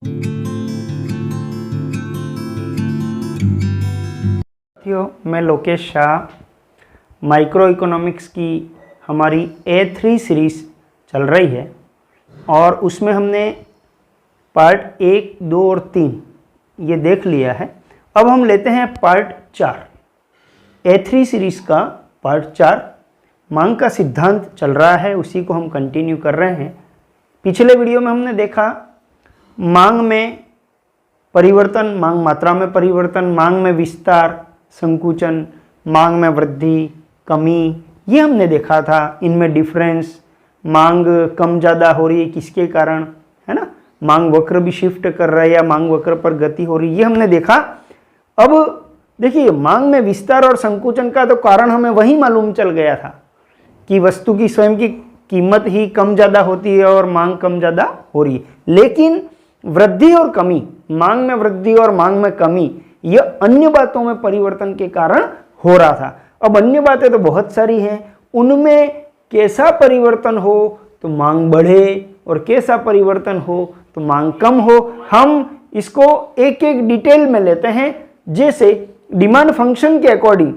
साथियों, मैं Lokesh Shah. Micro economics की हमारी A3 सीरीज़ चल रही है और उसमें हमने पार्ट 1, 2 और 3 ये देख लिया है। अब हम लेते हैं पार्ट 4, A3 सीरीज़ का पार्ट 4। मांग का सिद्धांत चल रहा है, उसी को हम कंटिन्यू कर रहे हैं। पिछले वीडियो में हमने देखा मांग में परिवर्तन, मांग मात्रा में परिवर्तन, मांग में विस्तार, संकुचन, मांग में वृद्धि, कमी, ये हमने देखा था। इनमें डिफरेंस, मांग कम ज़्यादा हो रही है किसके कारण, है ना, मांग वक्र भी शिफ्ट कर रहा है या मांग वक्र पर गति हो रही है, ये हमने देखा। अब देखिए, मांग में विस्तार और संकुचन का तो कारण हमें वही मालूम चल गया था कि वस्तु की स्वयं की कीमत ही कम ज़्यादा होती है और मांग कम ज़्यादा हो रही है। लेकिन वृद्धि और कमी, मांग में वृद्धि और मांग में कमी, यह अन्य बातों में परिवर्तन के कारण हो रहा था। अब अन्य बातें तो बहुत सारी हैं, उनमें कैसा परिवर्तन हो तो मांग बढ़े और कैसा परिवर्तन हो तो मांग कम हो, हम इसको एक एक डिटेल में लेते हैं। जैसे डिमांड फंक्शन के अकॉर्डिंग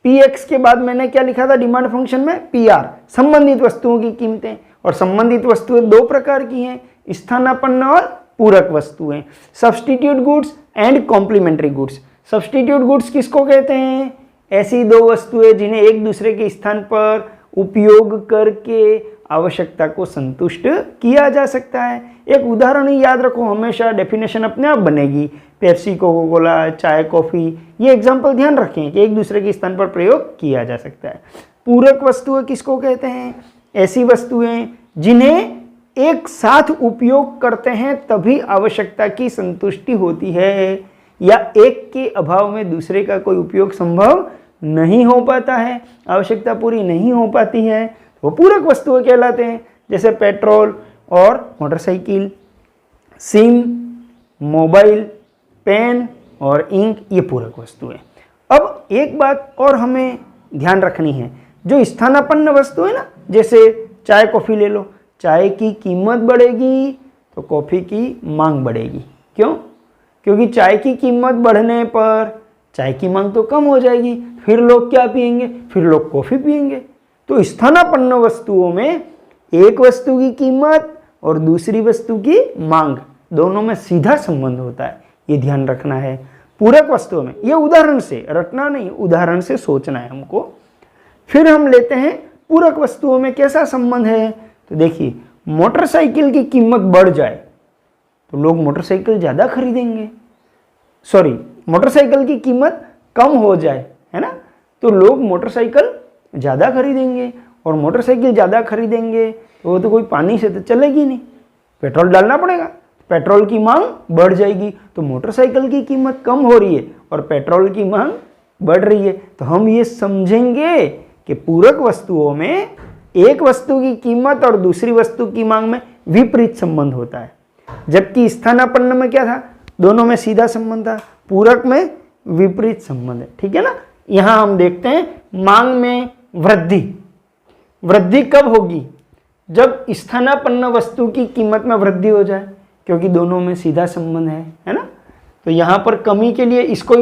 Px के बाद मैंने क्या लिखा था डिमांड फंक्शन में, PR, संबंधित वस्तुओं की कीमतें। और संबंधित वस्तुएं दो प्रकार की हैं, स्थानापन्न और पूरक वस्तुएं, substitute goods and complementary goods. Substitute goods किसको कहते हैं? ऐसी दो वस्तुएं जिन्हें एक दूसरे के स्थान पर उपयोग करके आवश्यकता को संतुष्ट किया जा सकता है। एक उदाहरण ही याद रखो, हमेशा डेफिनेशन अपने आप बनेगी। पेप्सी, कोका कोला, चाय, कॉफ़ी, ये एग्जाम्पल ध्यान रखें कि एक दूसरे के स्थान पर प्रयोग किया जा सकता है। पूरक वस्तुएं किसको कहते हैं? ऐसी वस्तुएं जिन्हें एक साथ उपयोग करते हैं तभी आवश्यकता की संतुष्टि होती है, या एक के अभाव में दूसरे का कोई उपयोग संभव नहीं हो पाता है, आवश्यकता पूरी नहीं हो पाती है, वो पूरक वस्तुएं कहलाते हैं। जैसे पेट्रोल और मोटरसाइकिल, सिम, मोबाइल, पेन और इंक, ये पूरक वस्तुएं। अब एक बात और हमें ध्यान रखनी है, जो स्थानापन्न वस्तु है ना, जैसे चाय कॉफ़ी ले लो, चाय की कीमत बढ़ेगी तो कॉफ़ी की मांग बढ़ेगी। क्यों? क्योंकि चाय की कीमत बढ़ने पर चाय की मांग तो कम हो जाएगी, फिर लोग क्या पिएंगे? फिर लोग कॉफ़ी पिएंगे। तो स्थानापन्न वस्तुओं में एक वस्तु की कीमत और दूसरी वस्तु की मांग, दोनों में सीधा संबंध होता है, ये ध्यान रखना है। पूरक वस्तुओं में, ये उदाहरण से रटना नहीं, उदाहरण से सोचना है हमको। फिर हम लेते हैं पूरक वस्तुओं में कैसा संबंध है। तो देखिए, मोटरसाइकिल की कीमत बढ़ जाए तो लोग मोटरसाइकिल ज़्यादा खरीदेंगे, सॉरी, मोटरसाइकिल की कीमत कम हो जाए, है ना, तो लोग मोटरसाइकिल ज़्यादा खरीदेंगे, और मोटरसाइकिल ज़्यादा खरीदेंगे तो वो तो कोई पानी से तो चलेगी नहीं, पेट्रोल डालना पड़ेगा, पेट्रोल की मांग बढ़ जाएगी। तो मोटरसाइकिल की कीमत कम हो रही है और पेट्रोल की मांग बढ़ रही है, तो हम ये समझेंगे कि पूरक वस्तुओं में एक वस्तु की कीमत और दूसरी वस्तु की मांग में विपरीत संबंध होता है। जबकि स्थानापन्न में क्या था? दोनों में सीधा संबंध था, पूरक में विपरीत संबंध है। ठीक है ना। यहां हम देखते हैं मांग में वृद्धि। वृद्धि कब होगी? जब स्थानापन्न वस्तु की कीमत में वृद्धि हो जाए, क्योंकि दोनों में सीधा संबंध है ना। तो यहां पर कमी के लिए इसको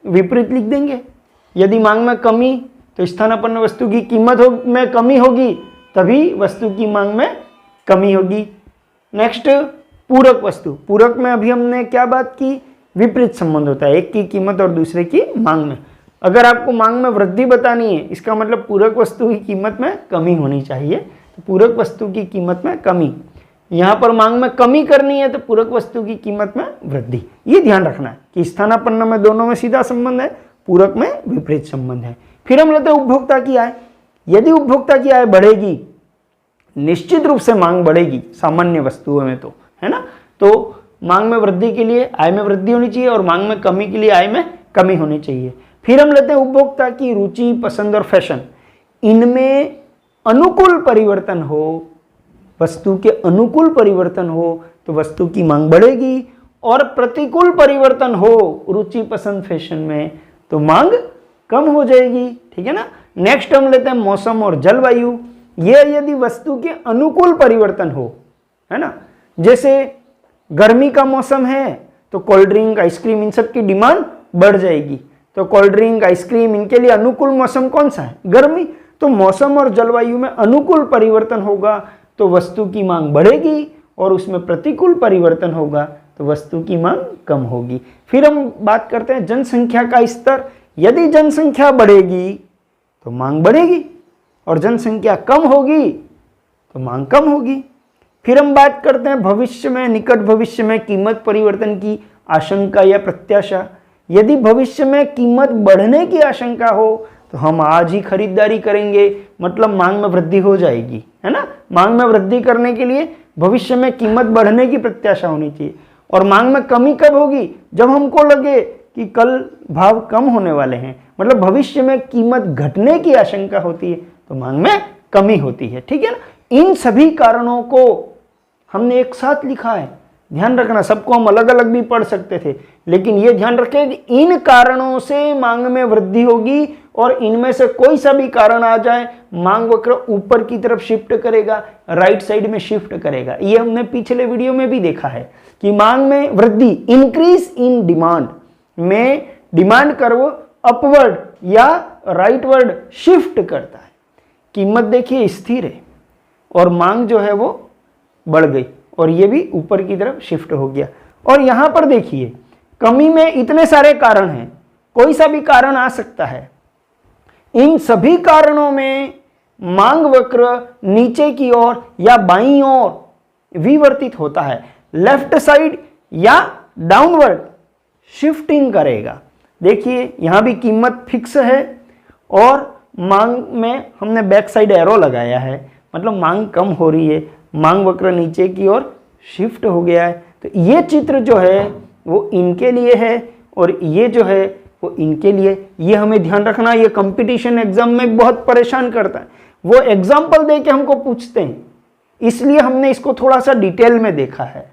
विपरीत लिख देंगे। यदि मांग में कमी तो स्थानापन्न वस्तु की कीमत में कमी होगी, तभी वस्तु की मांग में कमी होगी। नेक्स्ट, पूरक वस्तु। पूरक में अभी हमने क्या बात की? विपरीत संबंध होता है एक की कीमत और दूसरे की मांग में। अगर आपको मांग में वृद्धि बतानी है, इसका मतलब पूरक वस्तु की कीमत में कमी होनी चाहिए, तो पूरक वस्तु की कीमत में कमी। यहाँ पर मांग में कमी करनी है तो पूरक वस्तु की कीमत में वृद्धि। ये ध्यान रखना है कि स्थानापन्न में दोनों में सीधा संबंध है, पूरक में विपरीत संबंध है। फिर हम लेते हैं उपभोक्ता की आय। यदि उपभोक्ता की आय बढ़ेगी, निश्चित रूप से मांग बढ़ेगी सामान्य वस्तुओं में, तो है ना। तो मांग में वृद्धि के लिए आय में वृद्धि होनी चाहिए और मांग में कमी के लिए आय में कमी होनी चाहिए। फिर हम लेते हैं उपभोक्ता की रुचि, पसंद और फैशन। इनमें अनुकूल परिवर्तन हो, वस्तु के अनुकूल परिवर्तन हो तो वस्तु की मांग बढ़ेगी, और प्रतिकूल परिवर्तन हो रुचि, पसंद, फैशन में तो मांग कम हो जाएगी। ठीक है ना। नेक्स्ट हम लेते हैं मौसम और जलवायु। ये यदि वस्तु के अनुकूल परिवर्तन हो, है ना, जैसे गर्मी का मौसम है तो कोल्ड ड्रिंक, आइसक्रीम, इन सब की डिमांड बढ़ जाएगी। तो कोल्ड ड्रिंक, आइसक्रीम, इनके लिए अनुकूल मौसम कौन सा है? गर्मी। तो मौसम और जलवायु में अनुकूल परिवर्तन होगा तो वस्तु की मांग बढ़ेगी, और उसमें प्रतिकूल परिवर्तन होगा तो वस्तु की मांग कम होगी। फिर हम बात करते हैं जनसंख्या का स्तर। यदि जनसंख्या बढ़ेगी तो मांग बढ़ेगी, और जनसंख्या कम होगी तो मांग कम होगी। फिर हम बात करते हैं भविष्य में, निकट भविष्य में कीमत परिवर्तन की आशंका या प्रत्याशा। यदि भविष्य में कीमत बढ़ने की आशंका हो तो हम आज ही खरीदारी करेंगे, मतलब मांग में वृद्धि हो जाएगी, है ना। मांग में वृद्धि करने के लिए भविष्य में कीमत बढ़ने की प्रत्याशा होनी चाहिए। और मांग में कमी कब होगी? जब हमको लगे कि कल भाव कम होने वाले हैं, मतलब भविष्य में कीमत घटने की आशंका होती है तो मांग में कमी होती है, ठीक है ना। इन सभी कारणों को हमने एक साथ लिखा है, ध्यान रखना। सबको हम अलग अलग भी पढ़ सकते थे, लेकिन ये ध्यान रखें कि इन कारणों से मांग में वृद्धि होगी, और इनमें से कोई सा भी कारण आ जाए मांग वक्र ऊपर की तरफ शिफ्ट करेगा, राइट साइड में शिफ्ट करेगा। ये हमने पिछले वीडियो में भी देखा है कि मांग में वृद्धि, इंक्रीज इन डिमांड में डिमांड कर्व अपवर्ड या राइटवर्ड शिफ्ट करता है। कीमत देखिए स्थिर है और मांग जो है वो बढ़ गई, और ये भी ऊपर की तरफ शिफ्ट हो गया। और यहां पर देखिए कमी में इतने सारे कारण हैं, कोई सा भी कारण आ सकता है। इन सभी कारणों में मांग वक्र नीचे की ओर या बाईं ओर विवर्तित होता है, लेफ्ट साइड या डाउनवर्ड शिफ्टिंग करेगा। देखिए यहां भी कीमत फिक्स है और मांग में हमने बैक साइड एरो लगाया है, मतलब मांग कम हो रही है, मांग वक्र नीचे की ओर शिफ्ट हो गया है। तो ये चित्र जो है वो इनके लिए है और ये जो है वो इनके लिए। ये हमें ध्यान रखना, ये कंपटीशन एग्जाम में बहुत परेशान करता है। वो एग्जाम्पल दे के हमको पूछते हैं, इसलिए हमने इसको थोड़ा सा डिटेल में देखा है,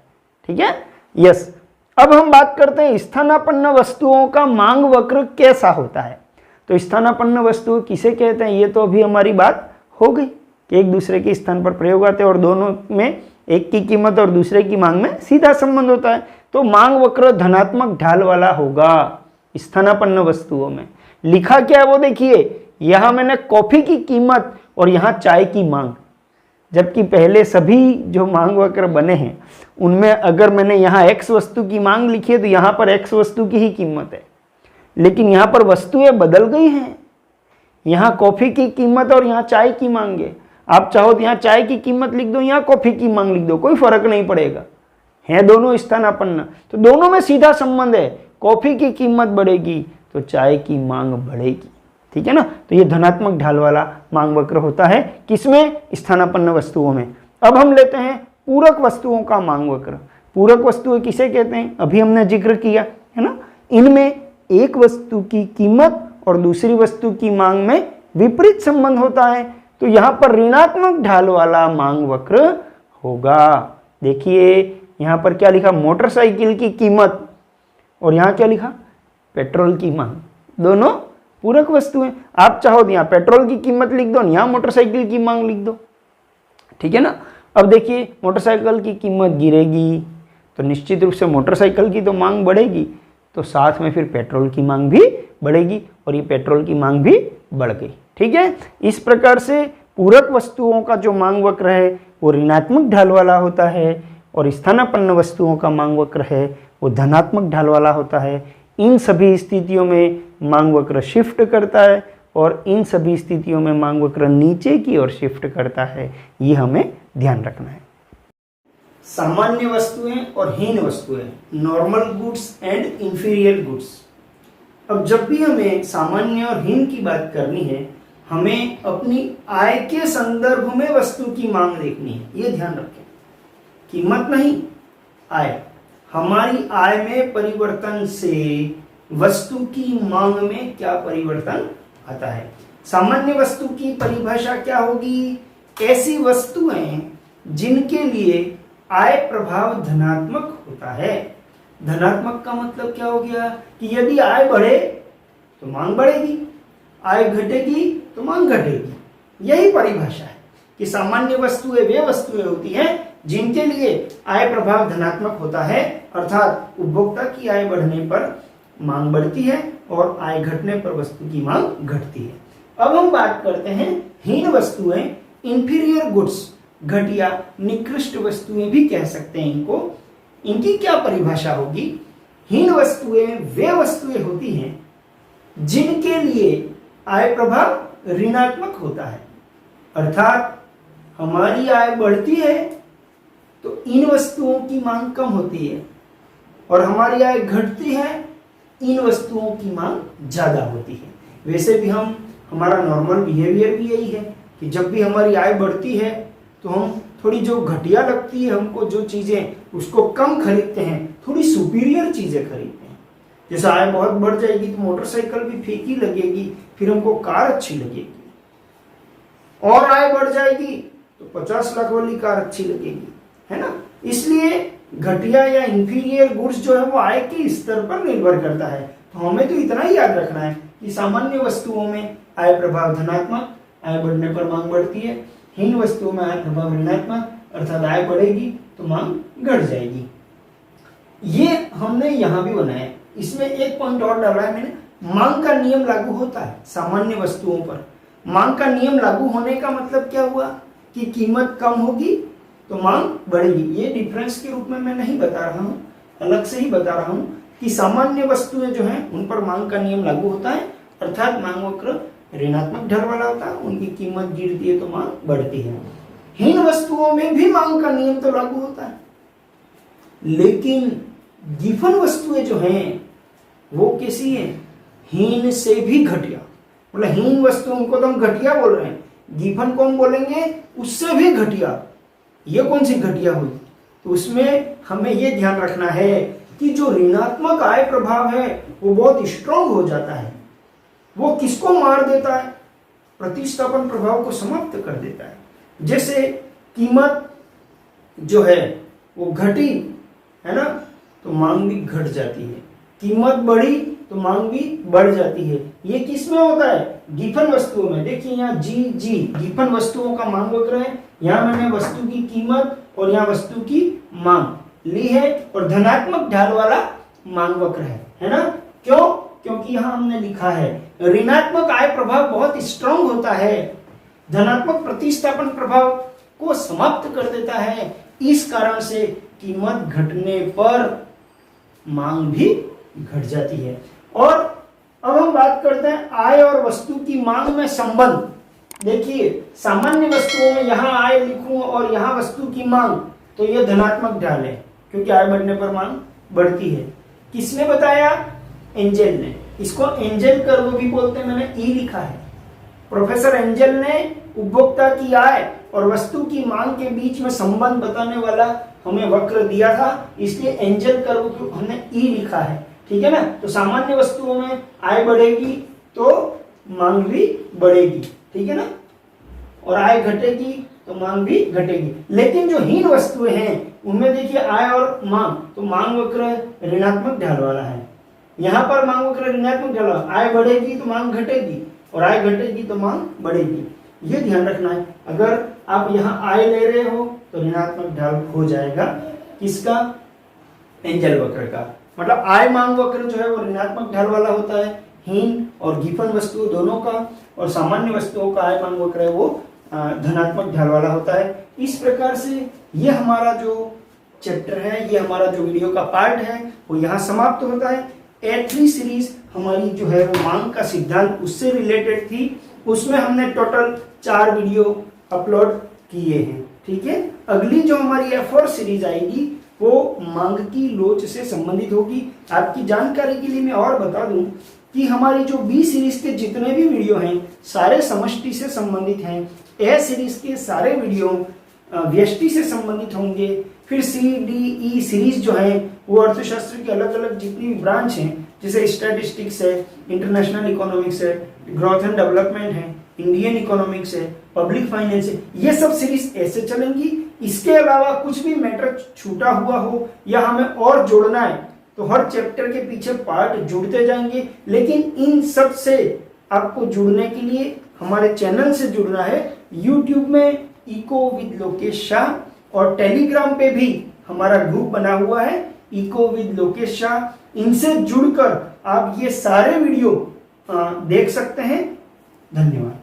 ठीक है। यस, अब हम बात करते हैं स्थानापन्न वस्तुओं का मांग वक्र कैसा होता है। तो स्थानापन्न वस्तु किसे कहते हैं, ये तो अभी हमारी बात हो गई कि एक दूसरे के स्थान पर प्रयोग आते हैं और दोनों में एक की कीमत और दूसरे की मांग में सीधा संबंध होता है। तो मांग वक्र धनात्मक ढाल वाला होगा स्थानापन्न वस्तुओं में। लिखा क्या है वो देखिए, यहां मैंने कॉफी की कीमत और यहां चाय की मांग, जबकि पहले सभी जो मांग वक्र बने हैं उनमें अगर मैंने यहाँ x वस्तु की मांग लिखी है तो यहाँ पर x वस्तु की ही कीमत है, लेकिन यहाँ पर वस्तुएं बदल गई हैं। यहाँ कॉफी की कीमत और यहाँ चाय की मांग है। आप चाहो तो यहाँ चाय की कीमत लिख दो, यहाँ कॉफी की मांग लिख दो, कोई फर्क नहीं पड़ेगा, है दोनों स्थानापन्न। तो दोनों में सीधा संबंध है, कॉफी की कीमत बढ़ेगी तो चाय की मांग बढ़ेगी, ठीक है ना। तो ये धनात्मक ढाल वाला मांग वक्र होता है, किसमें? स्थानापन्न वस्तुओं में। अब हम लेते हैं पूरक वस्तुओं का मांग वक्र। पूरक वस्तुएं किसे कहते हैं, अभी हमने जिक्र किया है ना। इनमें एक वस्तु की कीमत और दूसरी वस्तु की मांग में विपरीत संबंध होता है, तो यहाँ पर ऋणात्मक ढाल वाला मांग वक्र होगा। देखिए यहाँ पर क्या लिखा, मोटरसाइकिल की कीमत, और यहाँ क्या लिखा, पेट्रोल की मांग। दोनों पूरक वस्तुएं। आप चाहो तो यहाँ पेट्रोल की कीमत लिख दो, यहाँ मोटरसाइकिल की मांग लिख दो, ठीक है ना। अब देखिए मोटरसाइकिल की कीमत गिरेगी तो निश्चित रूप से मोटरसाइकिल की तो मांग बढ़ेगी, तो साथ में फिर पेट्रोल की मांग भी बढ़ेगी, और ये पेट्रोल की मांग भी बढ़ गई, ठीक है। इस प्रकार से पूरक वस्तुओं का जो मांग वक्र है वो ऋणात्मक ढाल वाला होता है, और स्थानापन्न वस्तुओं का मांग वक्र है वो धनात्मक ढाल वाला होता है। इन सभी स्थितियों में मांग वक्र शिफ्ट करता है, और इन सभी स्थितियों में मांग वक्र नीचे की ओर शिफ्ट करता है, ये हमें ध्यान रखना है। सामान्य वस्तुएं और हीन वस्तुएं, normal goods and inferior goods. अब जब भी हमें सामान्य और हीन की बात करनी है, हमें अपनी आय के संदर्भ में वस्तु की मांग देखनी है, ये ध्यान रखें। कीमत नहीं, आय। हमारी आय में परिवर्तन से वस्तु की मांग में क्या परिवर्तन आता है। सामान्य वस्तु की परिभाषा क्या होगी, ऐसी वस्तुएं जिनके लिए आय प्रभाव धनात्मक होता है। धनात्मक का मतलब क्या हो गया कि यदि आय बढ़े तो मांग बढ़ेगी, आय घटेगी तो मांग घटेगी। यही परिभाषा है कि सामान्य वस्तुएं वे वस्तुएं होती हैं जिनके लिए आय प्रभाव धनात्मक होता है, अर्थात उपभोक्ता की आय बढ़ने पर मांग बढ़ती है और आय घटने पर वस्तु की मांग घटती है। अब हम बात करते हैं हीन वस्तुएं, इंफीरियर गुड्स, घटिया निकृष्ट वस्तुएं भी कह सकते हैं इनको। इनकी क्या परिभाषा होगी? हीन वस्तुएं वे वस्तुएं होती हैं जिनके लिए आय प्रभाव ऋणात्मक होता है, अर्थात हमारी आय बढ़ती है तो इन वस्तुओं की मांग कम होती है और हमारी आय घटती है, इन वस्तुओं की मांग ज्यादा होती है। वैसे भी हमारा नॉर्मल बिहेवियर भी यही है कि जब भी हमारी आय बढ़ती है तो हम थोड़ी जो घटिया लगती है हमको जो चीजें, उसको कम खरीदते हैं, थोड़ी सुपीरियर चीजें खरीदते हैं। जैसे आय बहुत बढ़ जाएगी तो मोटरसाइकिल भी फीकी लगेगी, फिर हमको कार अच्छी लगेगी, और आय बढ़ जाएगी तो 50 लाख वाली कार अच्छी लगेगी, है ना। इसलिए घटिया या इंफीरियर गुड्स जो है वो आय के स्तर पर निर्भर करता है। तो हमें तो इतना ही याद रखना है कि सामान्य वस्तुओं में आय प्रभाव धनात्मक, आय बढ़ने पर मांग बढ़ती है। हीन वस्तुओं में आय प्रभाव ऋणात्मक, अर्थात आय बढ़ेगी तो मांग घट जाएगी। ये हमने यहां भी बनाया। इसमें एक पॉइंट और डाला है मैंने, मांग का नियम लागू होता है सामान्य वस्तुओं पर। मांग का नियम लागू होने का मतलब क्या हुआ कि कीमत कम होगी तो मांग बढ़ेगी। ये डिफरेंस के रूप में मैं नहीं बता रहा हूं, अलग से ही बता रहा हूं कि सामान्य वस्तुएं जो हैं उन पर मांग का नियम लागू होता है, अर्थात मांग वक्र ऋणात्मक ढाल वाला होता है, उनकी कीमत गिरती है तो मांग बढ़ती है। हीन वस्तुओं में भी मांग का नियम तो लागू होता है, लेकिन गिफन वस्तुएं जो हैं वो कैसी है? हीन से भी घटिया। मतलब हीन वस्तुओं को तो हम घटिया बोल रहे हैं, गिफन को हम बोलेंगे उससे भी घटिया। ये कौन सी घटिया हुई? तो उसमें हमें ये ध्यान रखना है कि जो ऋणात्मक आय प्रभाव है वो बहुत स्ट्रांग हो जाता है। वो किसको मार देता है? प्रतिस्थापन प्रभाव को समाप्त कर देता है। जैसे कीमत जो है वो घटी, है ना, तो मांग भी घट जाती है। कीमत बढ़ी तो मांग भी बढ़ जाती है। ये किस में होता है? गिफन वस्तुओं में। देखिए यहाँ जी गिफन वस्तुओं का मांग वक्र है। यहाँ मैंने वस्तु की कीमत और यहाँ वस्तु की मांग ली है और धनात्मक ढाल वाला मांग वक्र है ना। क्यों? क्योंकि यहाँ हमने लिखा है ऋणात्मक आय प्रभाव बहुत स्ट्रांग होता है, धनात्मक प्रतिस्थापन प्रभाव को समाप्त कर देता है। इस कारण से कीमत घटने पर मांग भी घट जाती है। और अब हम बात करते हैं आय और वस्तु की मांग में संबंध। देखिए सामान्य वस्तुओं में यहाँ आय लिखूं और यहाँ वस्तु की मांग, तो ये धनात्मक ढाल है क्योंकि आय बढ़ने पर मांग बढ़ती है। किसने बताया? एंजेल ने। इसको एंजेल कर्व भी बोलते हैं, मैंने ई लिखा है। प्रोफेसर एंजेल ने उपभोक्ता की आय और वस्तु की मांग के बीच में संबंध बताने वाला हमें वक्र दिया था, इसलिए एंजेल कर्व को हमने ई लिखा है। ठीक है ना। तो सामान्य वस्तुओं में आय बढ़ेगी तो मांग भी बढ़ेगी, ठीक है ना, और आय घटेगी तो मांग भी घटेगी। लेकिन जो हीन वस्तुएं हैं उनमें देखिए आय और मांग, तो मांग वक्र ऋणात्मक ढाल वाला है। यहाँ पर मांग वक्र ऋणात्मक ढाल वाला, आय बढ़ेगी तो मांग घटेगी और आय घटेगी तो मांग बढ़ेगी। ये ध्यान रखना है। अगर आप यहाँ आय ले रहे हो तो ऋणात्मक ढाल हो जाएगा किसका? एंजेल वक्र का। मतलब आय मांग वक्र जो है वो ऋणात्मक ढाल वाला होता है, हीन और गिफन वस्तुओं दोनों का, और सामान्य वस्तुओं का आय मांग वक्र है वो धनात्मक ढाल वाला होता है। इस प्रकार से ये हमारा जो चैप्टर है, ये हमारा जो वीडियो का पार्ट है वो यहाँ समाप्त होता है। A3 सीरीज हमारी जो है वो मांग का सिद्धांत उससे रिलेटेड थी, उसमें हमने टोटल 4 वीडियो अपलोड किए हैं। ठीक है। अगली जो हमारी A4 सीरीज आएगी वो मांग की लोच से संबंधित होगी। आपकी जानकारी के लिए मैं और बता दूं कि हमारी जो B सीरीज के जितने भी वीडियो हैं सारे समष्टि से संबंधित हैं। A सीरीज के सारे वीडियो व्यष्टि से संबंधित होंगे। फिर C, D, E सीरीज जो है वो अर्थशास्त्र के अलग अलग जितनी भी ब्रांच हैं, जैसे स्टैटिस्टिक्स है, इंटरनेशनल इकोनॉमिक्स है, ग्रोथ एंड डेवलपमेंट है, इंडियन इकोनॉमिक्स है, पब्लिक फाइनेंस है, ये सब सीरीज ऐसे चलेंगी। इसके अलावा कुछ भी मैटर छूटा हुआ हो या हमें और जोड़ना है तो हर चैप्टर के पीछे पार्ट जुड़ते जाएंगे। लेकिन इन सब से आपको जुड़ने के लिए हमारे चैनल से जुड़ना है। यूट्यूब में इको विद लोकेश शाह और टेलीग्राम पे भी हमारा ग्रुप बना हुआ है इको विद लोकेश शाह। इनसे जुड़कर आप ये सारे वीडियो देख सकते हैं। धन्यवाद।